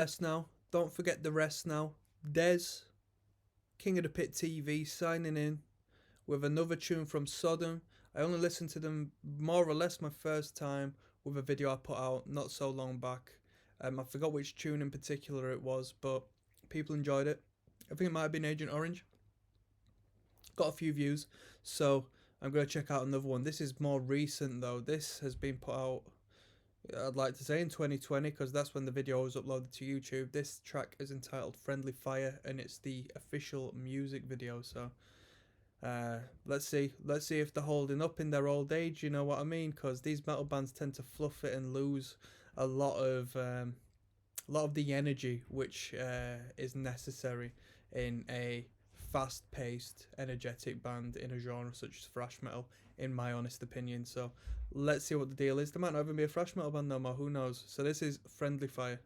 Rest now. Don't forget the rest now. Des, King of the Pit TV, signing in with another tune from Sodom. I only listened to them more or less my first time with a video I put out not so long back. I forgot which tune in particular it was, but people enjoyed it. I think it might have been Agent Orange. Got a few views, so I'm going to check out another one. This is more recent though. This has been put out, I'd like to say, in 2020, because that's when the video was uploaded to YouTube. This track is entitled Friendly Fire, and it's the official music video. So let's see if they're holding up in their old age, you know what I mean, because these metal bands tend to fluff it and lose a lot of the energy which is necessary in a fast-paced, energetic band in a genre such as thrash metal, in my honest opinion. So let's see what the deal is. There might not even be a thrash metal band no more, who knows. So this is Friendly Fire.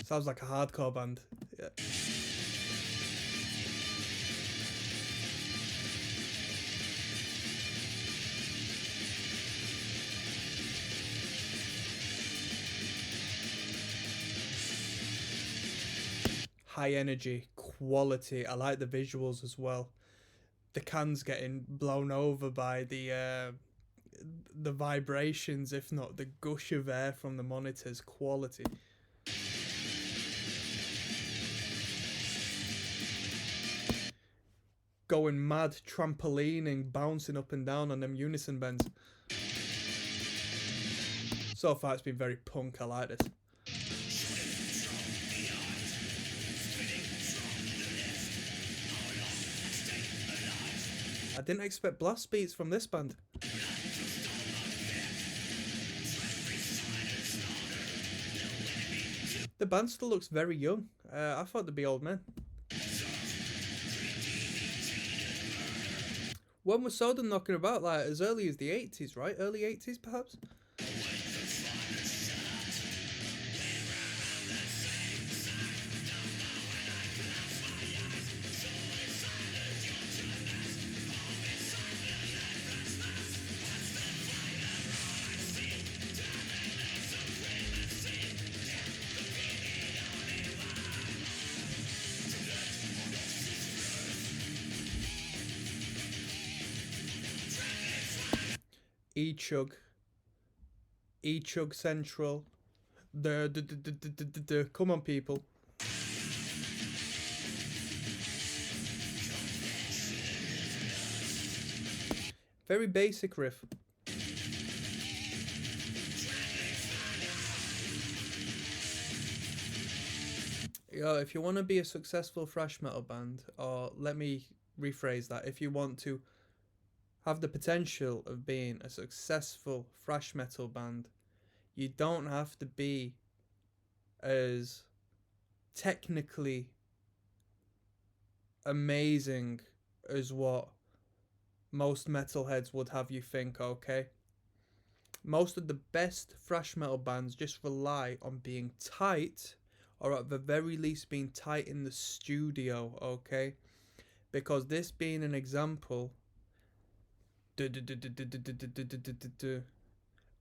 Sounds like a hardcore band. Yeah. High energy, quality. I like the visuals as well. The cans getting blown over by the vibrations, if not the gush of air from the monitors. Quality. Going mad, trampolining, bouncing up and down on them unison bends. So far it's been very punk. I like this. I didn't expect blast beats from this band. The band still looks very young. I thought they'd be old men. When was Sodom knocking about? Like as early as the 80s, right? Early 80s perhaps? E-Chug Central. Come on, people. Very basic riff. Yo, if you want to be a successful thrash metal band, or let me rephrase that, if you want to have the potential of being a successful thrash metal band, you don't have to be as technically amazing as what most metalheads would have you think, okay? Most of the best thrash metal bands just rely on being tight, or at the very least being tight in the studio, okay? Because this being an example,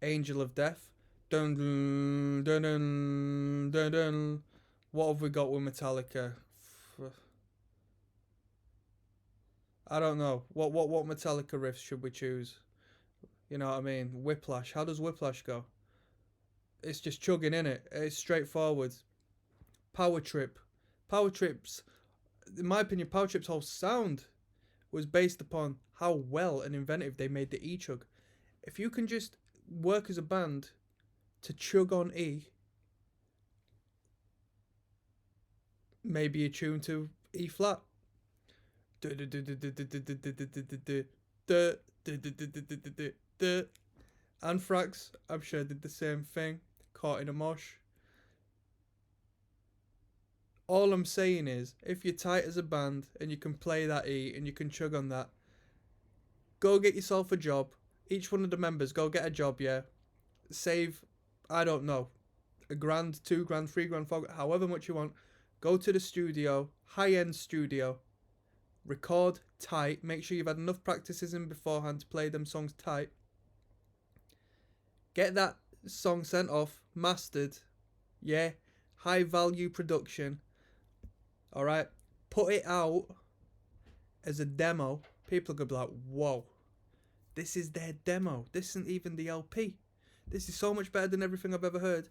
Angel of Death, dun dun dun dun dun dun. What have we got with Metallica? I don't know. What Metallica riffs should we choose? You know what I mean? Whiplash. How does Whiplash go? It's just chugging in it. It's straightforward. Power Trip. Power Trip's, in my opinion, Power Trip's whole sound was based upon how well and inventive they made the E-Chug. If you can just work as a band to chug on E, maybe a tune to E flat. Anthrax, I'm sure, did the same thing. Caught in a mosh. All I'm saying is, if you're tight as a band and you can play that E and you can chug on that, go get yourself a job. Each one of the members, go get a job, yeah. Save, I don't know, $1,000, $2,000, $3,000, $4,000, however much you want. Go to the studio, high-end studio, record tight. Make sure you've had enough practices in beforehand to play them songs tight. Get that song sent off, mastered. Yeah, high value production. All right, put it out as a demo. People could be like, whoa, this is their demo. This isn't even the LP. This is so much better than everything I've ever heard.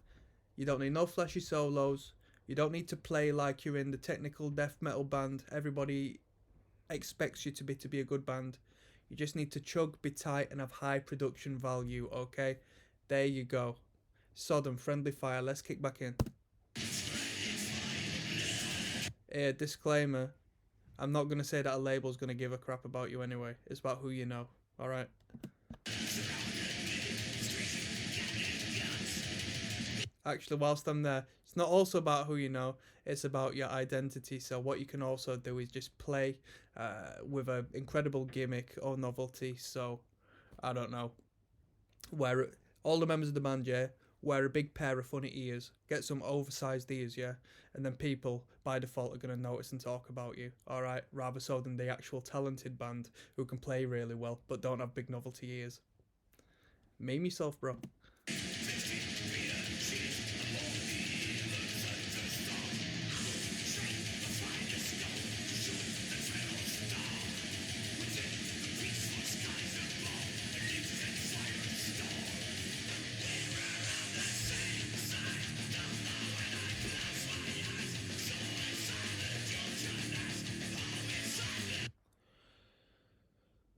You don't need no flashy solos. You don't need to play like you're in the technical death metal band everybody expects you to be a good band. You just need to chug, be tight, and have high production value, okay? There you go. Sodom, Friendly Fire. Let's kick back in. Disclaimer. I'm not going to say that a label's going to give a crap about you anyway. It's about who you know, alright? Actually, whilst I'm there, it's not also about who you know, it's about your identity. So what you can also do is just play with an incredible gimmick or novelty. So, I don't know, wear all the members of the band, yeah, wear a big pair of funny ears, get some oversized ears, yeah, and then people, by default, are going to notice and talk about you, alright, rather so than the actual talented band who can play really well, but don't have big novelty ears. Meme yourself, bro.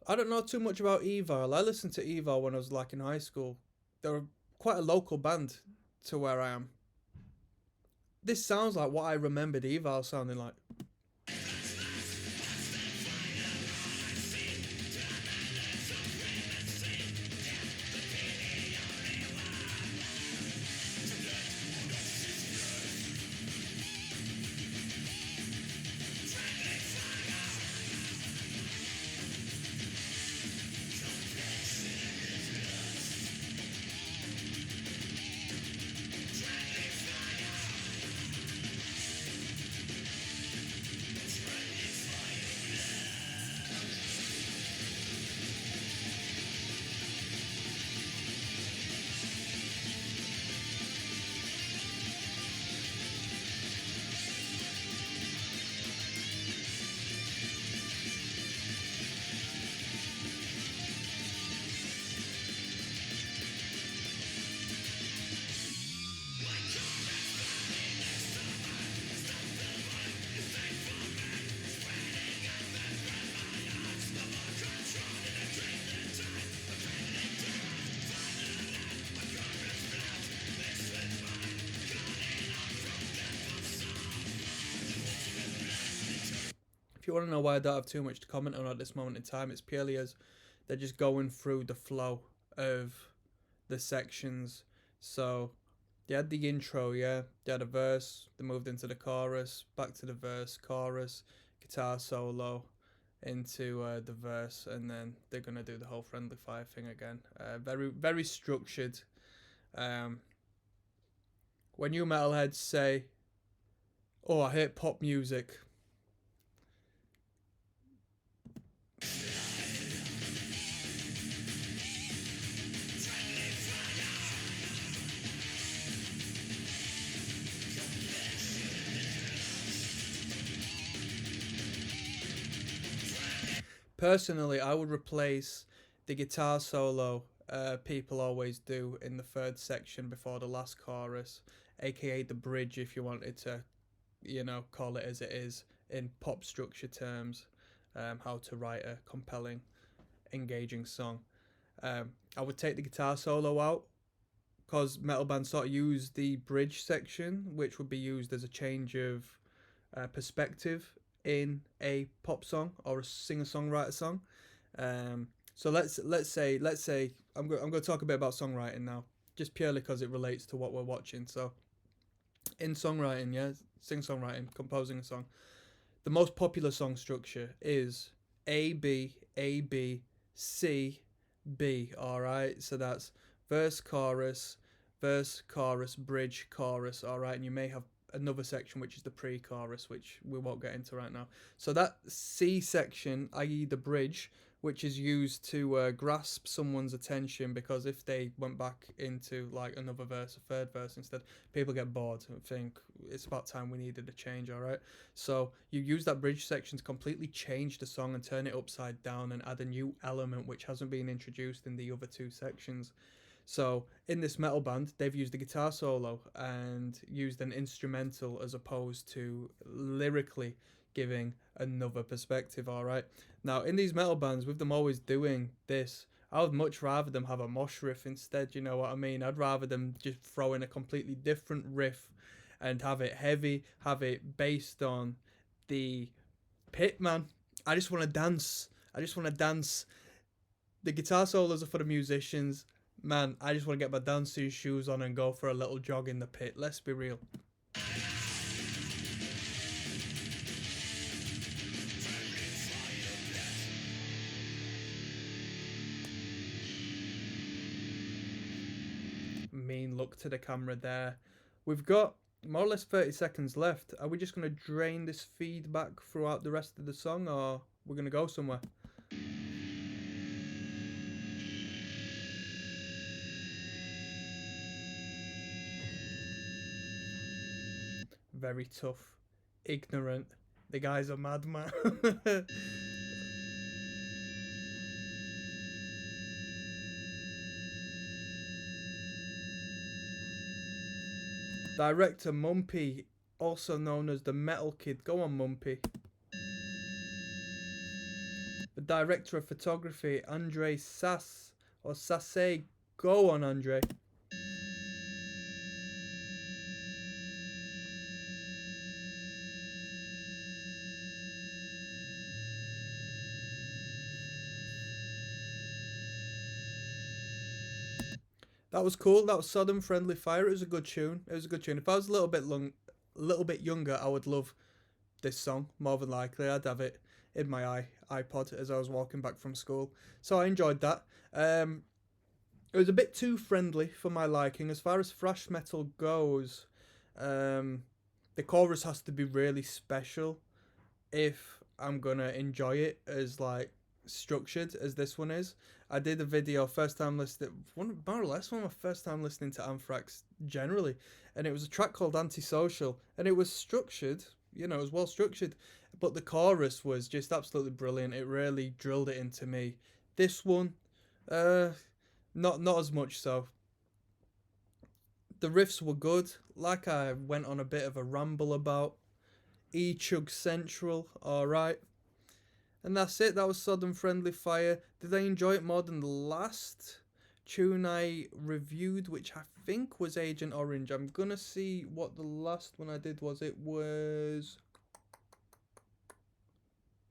I don't know too much about Eval. I listened to Eval when I was like in high school. They're quite a local band to where I am. This sounds like what I remembered Eval sounding like. If you want to know why I don't have too much to comment on at this moment in time, it's purely as they're just going through the flow of the sections. So they had the intro, yeah, they had a verse, they moved into the chorus, back to the verse, chorus, guitar solo, into the verse, and then they're gonna do the whole Friendly Fire thing again. Very, very structured. When you metalheads say, "Oh, I hate pop music," personally, I would replace the guitar solo people always do in the third section before the last chorus, aka the bridge, if you wanted to, call it as it is in pop structure terms, how to write a compelling, engaging song. I would take the guitar solo out because metal bands sort of use the bridge section, which would be used as a change of perspective in a pop song or a singer-songwriter song. So let's say I'm going to talk a bit about songwriting now, just purely because it relates to what we're watching. So in songwriting, yeah, sing-songwriting, composing a song, the most popular song structure is A B A B C B. All right, so that's verse chorus, bridge chorus. All right, and you may have another section, which is the pre-chorus, which we won't get into right now. So that C section, i.e. the bridge, which is used to grasp someone's attention, because if they went back into like another verse, a third verse instead, people get bored and think it's about time we needed a change, all right? So you use that bridge section to completely change the song and turn it upside down and add a new element which hasn't been introduced in the other two sections. So in this metal band, they've used a guitar solo and used an instrumental as opposed to lyrically giving another perspective, all right? Now, in these metal bands, with them always doing this, I would much rather them have a mosh riff instead, you know what I mean? I'd rather them just throw in a completely different riff and have it heavy, have it based on the pit, man. I just want to dance. I just want to dance. The guitar solos are for the musicians. Man, I just want to get my dancing shoes on and go for a little jog in the pit. Let's be real. Mean look to the camera there. We've got more or less 30 seconds left. Are we just going to drain this feedback throughout the rest of the song, or we're going to go somewhere? Very tough. Ignorant. The guy's a madman. Director Mumpy, also known as the Metal Kid. Go on, Mumpy. The director of photography, Andre Sass, or Sasse. Go on, Andre. That was cool. That was Sodom Friendly Fire. It was a good tune. It was a good tune. If I was a little bit younger, I would love this song. More than likely, I'd have it in my iPod as I was walking back from school. So I enjoyed that. It was a bit too friendly for my liking. As far as thrash metal goes, the chorus has to be really special if I'm gonna enjoy it as like structured as this one is. I did a video first time listening, more or less one of my first time listening to Anthrax generally, and it was a track called Antisocial, and it was structured, you know, it was well structured, but the chorus was just absolutely brilliant. It really drilled it into me. This one, not as much so. The riffs were good, like I went on a bit of a ramble about. E-Chug Central, alright. And that's it. That was Sodom Friendly Fire. Did I enjoy it more than the last tune I reviewed, which I think was Agent Orange? I'm gonna see what the last one I did was. It was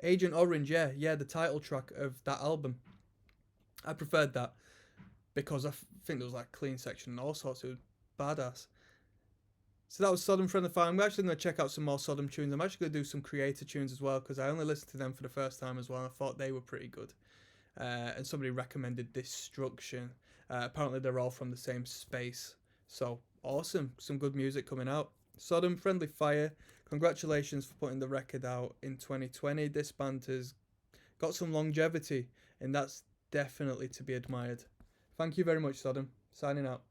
Agent Orange, yeah, the title track of that album. I preferred that because I think there was like a clean section and all sorts. It was badass. So that was Sodom Friendly Fire. I'm actually going to check out some more Sodom tunes. I'm actually going to do some Creator tunes as well, because I only listened to them for the first time as well, and I thought they were pretty good. And somebody recommended Destruction. Apparently they're all from the same space. So awesome. Some good music coming out. Sodom Friendly Fire. Congratulations for putting the record out in 2020. This band has got some longevity, and that's definitely to be admired. Thank you very much, Sodom. Signing out.